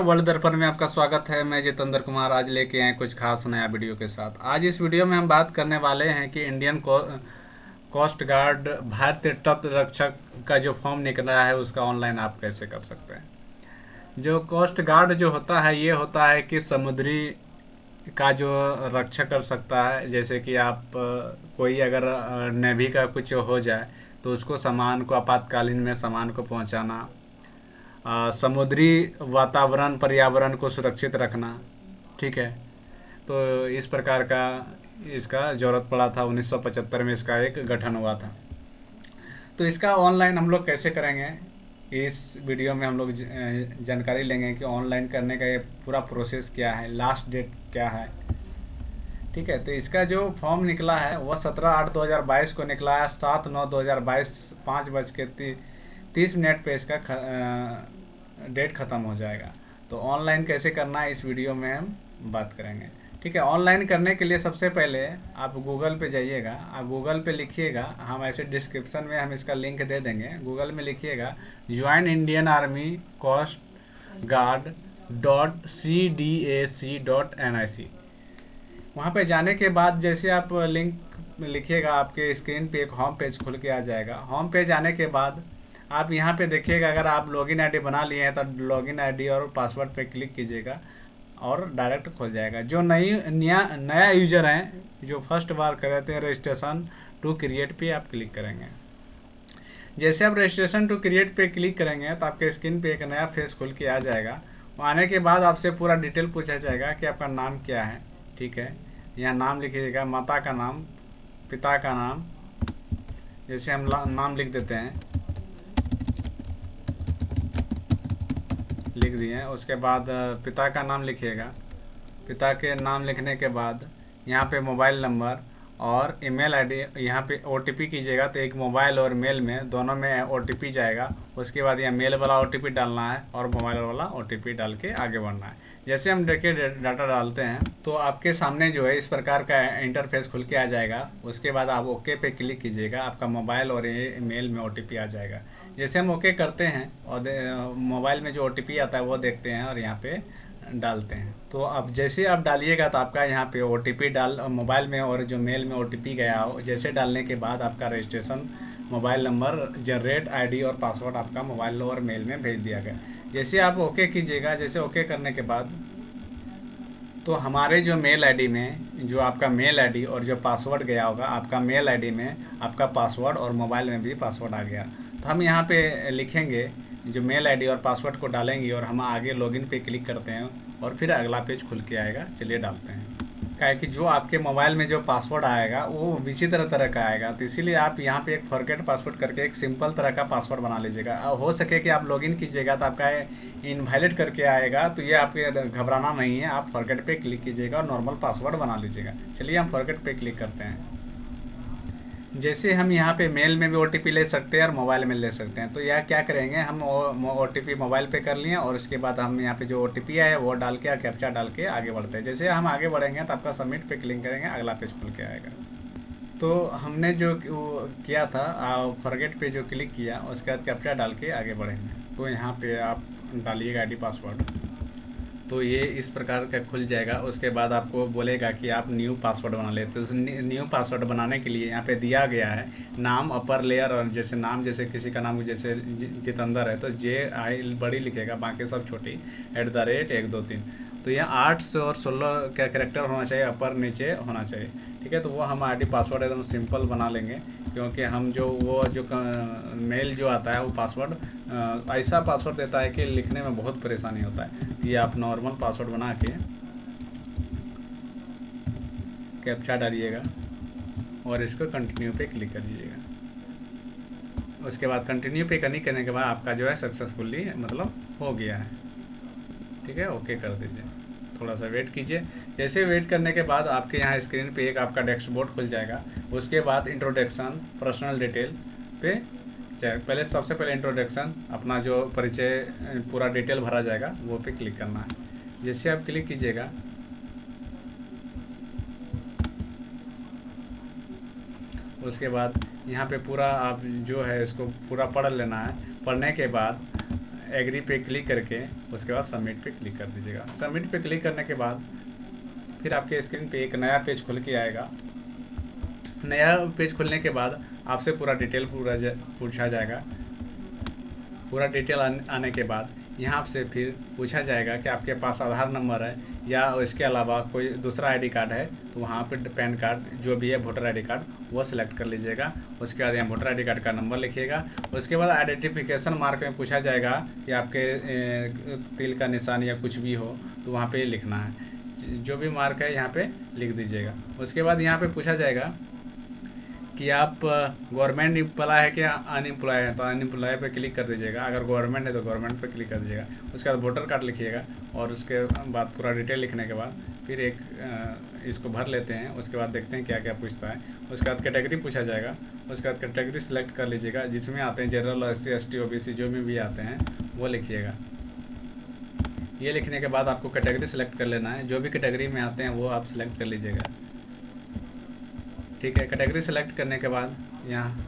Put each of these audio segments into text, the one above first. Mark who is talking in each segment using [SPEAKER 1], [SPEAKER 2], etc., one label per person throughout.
[SPEAKER 1] World दर्पण में आपका स्वागत है। मैं जितेंद्र कुमार आज लेके आए कुछ खास नया वीडियो के साथ। आज इस वीडियो में हम बात करने वाले हैं कि इंडियन कोस्ट गार्ड भारतीय तट रक्षक का जो फॉर्म निकला है उसका ऑनलाइन आप कैसे कर सकते हैं। जो कोस्ट गार्ड जो होता है ये होता है कि समुद्री का जो रक्षा कर सकता है। जैसे कि आप कोई अगर नेवी का कुछ हो जाए तो उसको सामान को आपातकालीन में सामान को पहुंचाना, समुद्री वातावरण पर्यावरण को सुरक्षित रखना। ठीक है, तो इस प्रकार का इसका ज़रूरत पड़ा था। 1975 में इसका एक गठन हुआ था। तो इसका ऑनलाइन हम लोग कैसे करेंगे, इस वीडियो में हम लोग जानकारी लेंगे कि ऑनलाइन करने का ये पूरा प्रोसेस क्या है, लास्ट डेट क्या है। ठीक है, तो इसका जो फॉर्म निकला है वह 17/8/2022 को निकला है। 7/9/2022 5:30 पे इसका डेट ख़त्म हो जाएगा। तो ऑनलाइन कैसे करना है इस वीडियो में हम बात करेंगे। ठीक है, ऑनलाइन करने के लिए सबसे पहले आप गूगल पे जाइएगा। आप गूगल पे लिखिएगा, हम ऐसे डिस्क्रिप्शन में हम इसका लिंक दे देंगे। गूगल में लिखिएगा joinindianarmycoastguard.cdac.nic। वहाँ पे जाने के बाद जैसे आप लिंक लिखिएगा आपके स्क्रीन पे एक होम पेज खुल के आ जाएगा। होम पेज आने के बाद आप यहाँ पे देखिएगा, अगर आप लॉगिन आईडी बना लिए हैं तो लॉगिन आईडी और पासवर्ड पे क्लिक कीजिएगा और डायरेक्ट खुल जाएगा। जो नया यूजर हैं जो फर्स्ट बार कर रहे थे, रजिस्ट्रेशन टू क्रिएट पे आप क्लिक करेंगे। जैसे आप रजिस्ट्रेशन टू क्रिएट पे क्लिक करेंगे तो आपके स्क्रीन पे एक नया फेस खुल के आ जाएगा। वो आने के बाद आपसे पूरा डिटेल पूछा जाएगा कि आपका नाम क्या है। ठीक है, यहाँ नाम लिखिएगा, माता का नाम, पिता का नाम। जैसे हम नाम लिख देते हैं, लिख दिए। उसके बाद पिता का नाम लिखिएगा। पिता के नाम लिखने के बाद यहाँ पे मोबाइल नंबर और ईमेल आईडी, यहाँ पे ओटीपी कीजिएगा। तो एक मोबाइल और मेल में दोनों में ओटीपी जाएगा। उसके बाद यहाँ मेल वाला ओटीपी डालना है और मोबाइल वाला ओटीपी डाल के आगे बढ़ना है। जैसे हम देखिए डाटा डालते हैं तो आपके सामने जो है इस प्रकार का इंटरफेस खुल के आ जाएगा। उसके बाद आप ओके पे क्लिक कीजिएगा, आपका मोबाइल और मेल में ओटीपी आ जाएगा। जैसे हम ओके करते हैं और मोबाइल में जो ओटीपी आता है वो देखते हैं और यहाँ पे डालते हैं। तो अब जैसे आप डालिएगा तो आपका यहाँ पे ओटीपी डाल मोबाइल में और जो मेल में ओटीपी गया हो, जैसे डालने के बाद आपका registration mobile number, generate ID और पासवर्ड आपका मोबाइल और मेल में भेज दिया गया। जैसे आप ओके कीजिएगा, जैसे ओके करने के बाद तो हमारे जो मेल आईडी में जो आपका मेल आईडी और जो पासवर्ड गया होगा, आपका मेल आईडी में आपका पासवर्ड और मोबाइल में भी पासवर्ड आ गया। तो हम यहाँ पे लिखेंगे जो मेल आईडी और पासवर्ड को डालेंगे और हम आगे लॉगिन पे क्लिक करते हैं और फिर अगला पेज खुल के आएगा। चलिए डालते हैं। क्या है कि जो आपके मोबाइल में जो पासवर्ड आएगा वो विचित्र तरह का आएगा, तो इसीलिए आप यहाँ पे एक फॉरगेट पासवर्ड करके एक सिंपल तरह का पासवर्ड बना लीजिएगा। हो सके कि आप लॉगिन कीजिएगा तो आपका इनवैलिड करके आएगा, तो ये आपके घबराना नहीं है। आप फॉरगेट पे क्लिक कीजिएगा और नॉर्मल पासवर्ड बना लीजिएगा। चलिए हम फॉरगेट पे क्लिक करते हैं। जैसे हम यहाँ पे मेल में भी ओटीपी ले सकते हैं और मोबाइल में ले सकते हैं। तो यह क्या करेंगे, हम ओटीपी मोबाइल पे कर लिए और उसके बाद हम यहाँ पे जो ओटीपी है वो डाल के कैप्चा डाल के आगे बढ़ते हैं। जैसे हम आगे बढ़ेंगे तो आपका सबमिट पे क्लिक करेंगे, अगला पेज खुल के आएगा। तो हमने जो किया था फॉरगेट पे जो क्लिक किया उसके बाद कैप्चा डाल के आगे बढ़ेंगे। तो यहाँ पे आप डालिएगा आईडी पासवर्ड, तो ये इस प्रकार का खुल जाएगा। उसके बाद आपको बोलेगा कि आप न्यू पासवर्ड बना लेते। तो उस न्यू पासवर्ड बनाने के लिए यहाँ पे दिया गया है नाम अपर लेयर, और जैसे नाम जैसे किसी का नाम जैसे जितेंद्र है तो JI बड़ी लिखेगा, बाकी सब छोटी, @123। तो यहाँ 8 और 16 का कैरेक्टर होना चाहिए, अपर नीचे होना चाहिए। ठीक है, तो वो हम आईडी पासवर्ड एकदम सिंपल बना लेंगे, क्योंकि हम जो मेल जो आता है वो पासवर्ड ऐसा पासवर्ड देता है कि लिखने में बहुत परेशानी होता है। ये आप नॉर्मल पासवर्ड बना के कैप्चा डालिएगा और इसको कंटिन्यू पे क्लिक करिएगा। उसके बाद कंटिन्यू पे करने के बाद आपका जो है सक्सेसफुली मतलब हो गया है। ठीक है, ओके कर दीजिए, थोड़ा सा वेट कीजिए। जैसे वेट करने के बाद आपके यहाँ स्क्रीन पे एक आपका डैशबोर्ड खुल जाएगा। उसके बाद इंट्रोडक्शन, पर्सनल डिटेल पे पहले सबसे पहले इंट्रोडक्शन, अपना जो परिचय पूरा डिटेल भरा जाएगा वो पे क्लिक करना है। जैसे आप क्लिक कीजिएगा उसके बाद यहाँ पे पूरा आप जो है इसको पूरा पढ़ लेना है। पढ़ने के बाद एग्री पे क्लिक करके उसके बाद सबमिट पे क्लिक कर दीजिएगा। सबमिट पे क्लिक करने के बाद फिर आपके स्क्रीन पे एक नया पेज खुल के आएगा। नया पेज खुलने के बाद आपसे पूरा डिटेल पूछा जाएगा। पूरा डिटेल आने के बाद यहाँ से फिर पूछा जाएगा कि आपके पास आधार नंबर है या इसके अलावा कोई दूसरा आईडी कार्ड है, तो वहाँ पे पैन कार्ड जो भी है, वोटर आईडी कार्ड, वो सिलेक्ट कर लीजिएगा। उसके बाद यहाँ वोटर आईडी कार्ड का नंबर लिखिएगा। उसके बाद आइडेंटिफिकेशन मार्क में पूछा जाएगा कि आपके तिल का निशान या कुछ भी हो तो वहाँ पर लिखना है। जो भी मार्क है यहाँ पर लिख दीजिएगा। उसके बाद यहाँ पर पूछा जाएगा कि आप गवर्नमेंट एम्प्लॉय है कि अनएम्प्लॉय है, तो अनएम्प्लॉय पे क्लिक कर दीजिएगा। अगर गवर्नमेंट है तो गवर्नमेंट पे क्लिक कर दीजिएगा। उसके बाद वोटर कार्ड लिखिएगा और उसके बाद पूरा डिटेल लिखने के बाद फिर एक इसको भर लेते हैं। उसके बाद देखते हैं क्या क्या पूछता है। उसके बाद कैटेगरी पूछा जाएगा। उसके बाद कैटेगरी सेलेक्ट कर लीजिएगा, जिसमें आते हैं जनरल, SC ST OBC जो भी आते हैं वो लिखिएगा। ये लिखने के बाद आपको कैटेगरी सेलेक्ट कर लेना है। जो भी कैटेगरी में आते हैं वो आप सेलेक्ट कर लीजिएगा। ठीक है, कैटेगरी सेलेक्ट करने के बाद यहाँ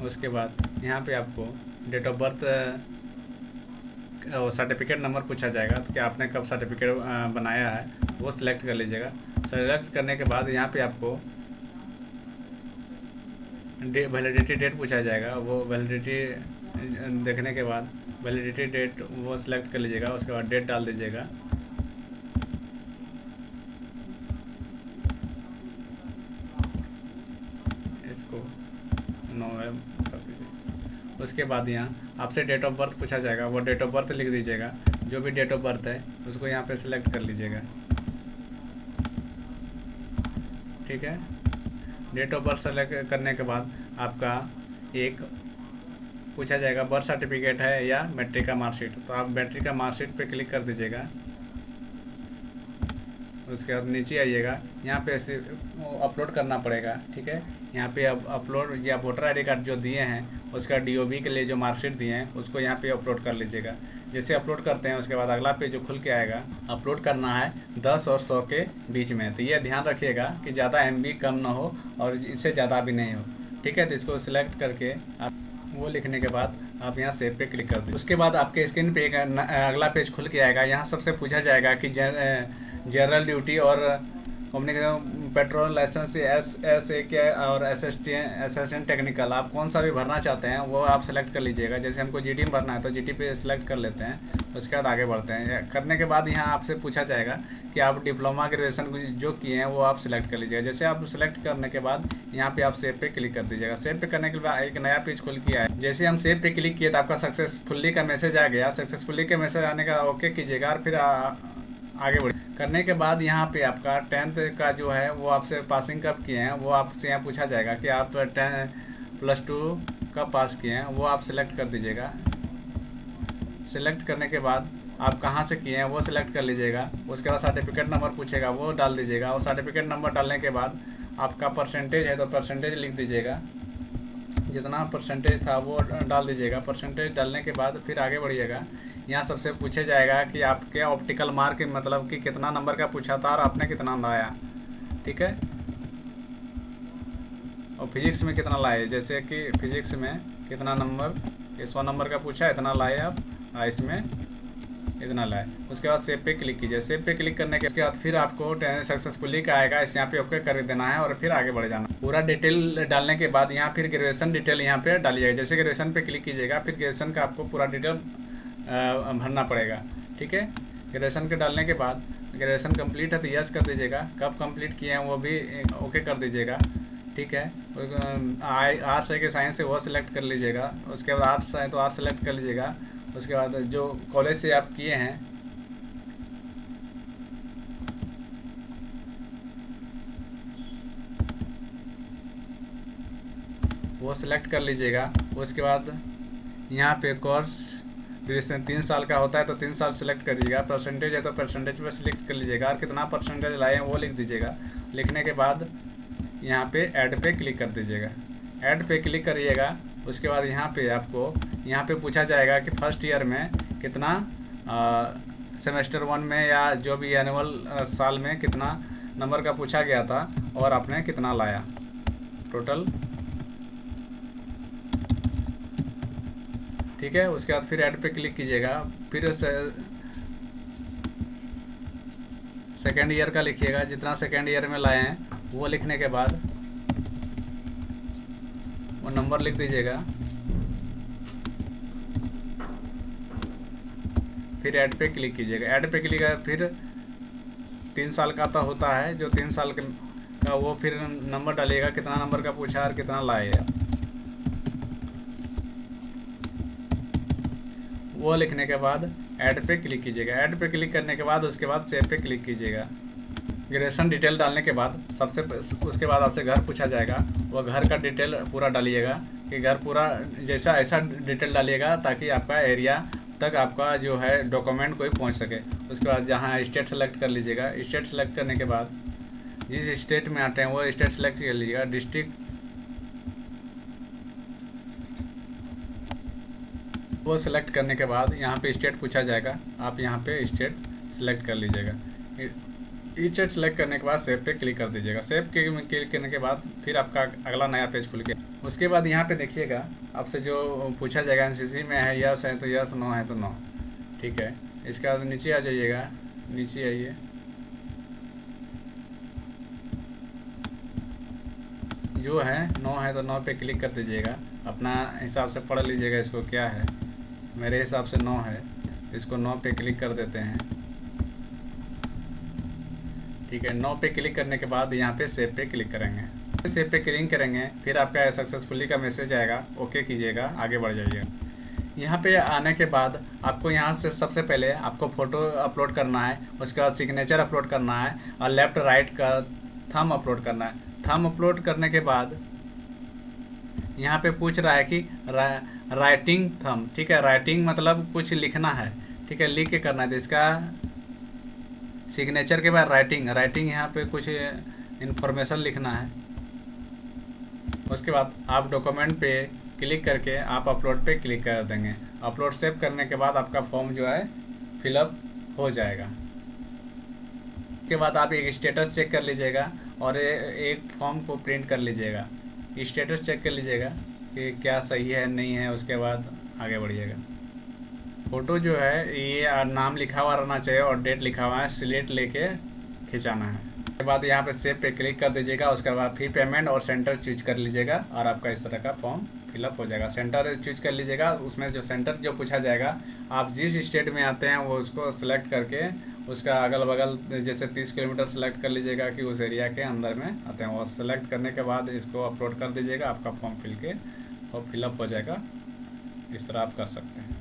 [SPEAKER 1] उसके बाद यहाँ पे आपको date of birth certificate number पूछा जाएगा, तो कि आपने कब सर्टिफिकेट बनाया है वो सिलेक्ट कर लीजिएगा। सेलेक्ट करने के बाद यहाँ पे आपको वैलिडिटी डेट पूछा जाएगा। वो वैलिडिटी देखने के बाद वैलिडिटी डेट वो सिलेक्ट कर लीजिएगा। उसके बाद डेट डाल दीजिएगा। इसको 9 कर दीजिए। उसके बाद यहाँ आपसे डेट ऑफ बर्थ पूछा जाएगा, वो डेट ऑफ बर्थ लिख दीजिएगा। जो भी डेट ऑफ बर्थ है उसको यहाँ पे सिलेक्ट कर लीजिएगा। ठीक है, डेट ऑफ बर्थ सेलेक्ट करने के बाद आपका एक पूछा जाएगा बर्थ सर्टिफिकेट है या मैट्रिक का मार्कशीट, तो आप मैट्रिक का मार्कशीट पे क्लिक कर दीजिएगा। उसके बाद नीचे आइएगा, यहाँ पे ऐसे अपलोड करना पड़ेगा। ठीक है, यहाँ पे अब अपलोड या वोटर आईडी कार्ड जो दिए हैं उसका DOB के लिए जो मार्कशीट दिए हैं उसको यहाँ पे अपलोड कर लीजिएगा। जैसे अपलोड करते हैं उसके बाद अगला पेज जो खुल के आएगा, अपलोड करना है 10 और 100 के बीच में। तो ये ध्यान रखिएगा कि ज़्यादा MB कम ना हो और इससे ज़्यादा भी नहीं हो। ठीक है, तो इसको सिलेक्ट करके आप वो लिखने के बाद आप यहाँ सेव पे क्लिक कर दीजिए। उसके बाद आपके स्क्रीन पे एक अगला पेज खुल के आएगा। यहाँ सबसे पूछा जाएगा कि जनरल ड्यूटी और कम्युनिकेशन पेट्रोल लाइसेंस SA के और असिस्टेंट टेक्निकल आप कौन सा भी भरना चाहते हैं वो आप सेलेक्ट कर लीजिएगा। जैसे हमको GT में भरना है तो GT पे सिलेक्ट कर लेते हैं। उसके बाद आगे बढ़ते हैं। करने के बाद यहाँ आपसे पूछा जाएगा कि आप डिप्लोमा ग्रेजुएशन जो किए हैं वो आप सिलेक्ट कर लीजिएगा। जैसे आप सिलेक्ट करने के बाद यहाँ पे आप सेव पे क्लिक कर दीजिएगा। सेव पे करने के बाद एक नया पेज खुल के आया। जैसे हम सेव पे क्लिक किए तो आपका सक्सेसफुली का मैसेज आ गया। सक्सेसफुली का मैसेज आने का ओके कीजिएगा और फिर आगे बढ़े। करने के बाद यहाँ पे आपका 10th का जो है वो आपसे पासिंग कब किए हैं वो आपसे यहाँ पूछा जाएगा कि आप 10+2 कब पास किए हैं, वो आप सिलेक्ट कर दीजिएगा। सिलेक्ट करने के बाद आप कहाँ से किए हैं वो सिलेक्ट कर लीजिएगा। उसके बाद सर्टिफिकेट नंबर पूछेगा वो डाल दीजिएगा। और सर्टिफिकेट नंबर डालने के बाद आपका परसेंटेज है तो परसेंटेज लिख दीजिएगा। जितना परसेंटेज था वो डाल दीजिएगा। परसेंटेज डालने के बाद फिर आगे बढ़िएगा। यहाँ सबसे पूछे जाएगा कि आपके ऑप्टिकल मार्क मतलब कि कितना नंबर का पूछा था और आपने कितना लाया। ठीक है, और फिजिक्स में कितना लाए, जैसे कि फिजिक्स में कितना नंबर, 100 नंबर का पूछा, इतना लाए आप, इसमें इतना लाए। उसके बाद सेव पे क्लिक कीजिए। सेव पे क्लिक करने के बाद फिर आपको सक्सेसफुली का आएगा, इस यहाँ पे ओके कर देना है और फिर आगे बढ़ जाना। पूरा डिटेल डालने के बाद यहाँ फिर ग्रेजुएशन डिटेल यहाँ पे डालिएगा। जैसे ग्रेजुएशन पे क्लिक कीजिएगा फिर ग्रेजुएशन का आपको पूरा डिटेल भरना पड़ेगा। ठीक है, ग्रेजुएशन के डालने के बाद ग्रेजुएशन कंप्लीट है तो यस कर दीजिएगा। कब कंप्लीट किए हैं वो भी ओके कर दीजिएगा। ठीक है, आर्ट्स है कि साइंस है वो सिलेक्ट कर लीजिएगा। उसके बाद आर्ट्स है तो आर्ट्स सेलेक्ट कर लीजिएगा। उसके बाद जो कॉलेज से आप किए हैं वो सिलेक्ट कर लीजिएगा। उसके बाद यहाँ पे कोर्स ड्यूरेशन 3 साल का होता है तो 3 साल सिलेक्ट करिएगा। परसेंटेज है तो परसेंटेज पे सिलेक्ट कर लीजिएगा और कितना परसेंटेज लाए हैं वो लिख दीजिएगा। लिखने के बाद यहाँ पे ऐड पे क्लिक कर दीजिएगा। ऐड पे क्लिक करिएगा। उसके बाद यहाँ पे आपको यहाँ पे पूछा जाएगा कि फर्स्ट ईयर में कितना सेमेस्टर 1 में या जो भी एनुअल साल में कितना नंबर का पूछा गया था और आपने कितना लाया। टोटल, ठीक है। उसके बाद फिर ऐड पे क्लिक कीजिएगा, फिर सेकेंड ईयर का लिखिएगा, जितना सेकेंड ईयर में लाए हैं वो लिखने के बाद वो नंबर लिख दीजिएगा, फिर ऐड पे क्लिक कीजिएगा। ऐड पे क्लिक फिर 3 साल का तो होता है, जो 3 साल का वो फिर नंबर डालिएगा, कितना नंबर का पूछा और कितना लाएगा वो लिखने के बाद ऐड पे क्लिक कीजिएगा। ऐड पे क्लिक करने के बाद उसके बाद सेव पे क्लिक कीजिएगा। ग्रेजुएशन डिटेल डालने के बाद उसके बाद आपसे घर पूछा जाएगा, वो घर का डिटेल पूरा डालिएगा कि घर पूरा जैसा ऐसा डिटेल डालिएगा ताकि आपका एरिया तक आपका जो है डॉक्यूमेंट कोई पहुंच सके। उसके बाद जहां स्टेट सेलेक्ट कर लीजिएगा। स्टेट सेलेक्ट करने के बाद जिस स्टेट में आते हैं वो स्टेट सेलेक्ट कर लीजिएगा। डिस्ट्रिक्ट वो सिलेक्ट करने के बाद यहाँ पे स्टेट पूछा जाएगा, आप यहाँ पे स्टेट सेलेक्ट कर लीजिएगा। स्टेट सेलेक्ट करने के बाद सेव पे क्लिक कर दीजिएगा। सेव क्लिक करने के बाद फिर आपका अगला नया पेज खुल के उसके बाद यहाँ पे देखिएगा आपसे जो पूछा जाएगा एनसीसी में है यस है तो यस, नो है तो नो, ठीक है। इसके बाद नीचे आ जाइएगा, नीचे आइए, जो है नो है तो नो पे क्लिक कर दीजिएगा। अपना हिसाब से पढ़ लीजिएगा इसको क्या है। मेरे हिसाब से नो है, इसको नो पे क्लिक कर देते हैं, ठीक है। नो पे क्लिक करने के बाद यहाँ पे सेव पे क्लिक करेंगे। सेव पे क्लिक करेंगे फिर आपका सक्सेसफुली का मैसेज आएगा, ओके कीजिएगा, आगे बढ़ जाइएगा। यहाँ पे आने के बाद आपको यहाँ से सबसे पहले आपको फ़ोटो अपलोड करना है, उसके बाद सिग्नेचर अपलोड करना है और लेफ़्ट राइट का थंब अपलोड करना है। थंब अपलोड करने के बाद यहाँ पे पूछ रहा है कि राइटिंग थंब, ठीक है। राइटिंग मतलब कुछ लिखना है, ठीक है, लिख के करना है। तो इसका सिग्नेचर के बाद राइटिंग यहाँ पे कुछ इन्फॉर्मेशन लिखना है। उसके बाद आप डॉक्यूमेंट पे क्लिक करके आप अपलोड पे क्लिक कर देंगे। अपलोड सेव करने के बाद आपका फॉर्म जो है फिलअप हो जाएगा। उसके बाद आप एक स्टेटस चेक कर लीजिएगा और एक फॉर्म को प्रिंट कर लीजिएगा। स्टेटस चेक कर लीजिएगा कि क्या सही है नहीं है, उसके बाद आगे बढ़िएगा। फ़ोटो जो है ये नाम लिखा हुआ रहना चाहिए और डेट लिखा हुआ है, सिलेक्ट लेके खिंचाना है। उसके बाद यहाँ पे सेव पे क्लिक कर दीजिएगा। उसके बाद फी पेमेंट और सेंटर चूज कर लीजिएगा और आपका इस तरह का फॉर्म फिलअप हो जाएगा। सेंटर चूज कर लीजिएगा, उसमें जो सेंटर जो पूछा जाएगा आप जिस स्टेट में आते हैं वो उसको सिलेक्ट करके उसका अगल बगल जैसे 30 किलोमीटर सेलेक्ट कर लीजिएगा कि उस एरिया के अंदर में आते हैं। और सेलेक्ट करने के बाद इसको अपलोड कर दीजिएगा, आपका फॉर्म फिलअप हो जाएगा। इस तरह आप कर सकते हैं।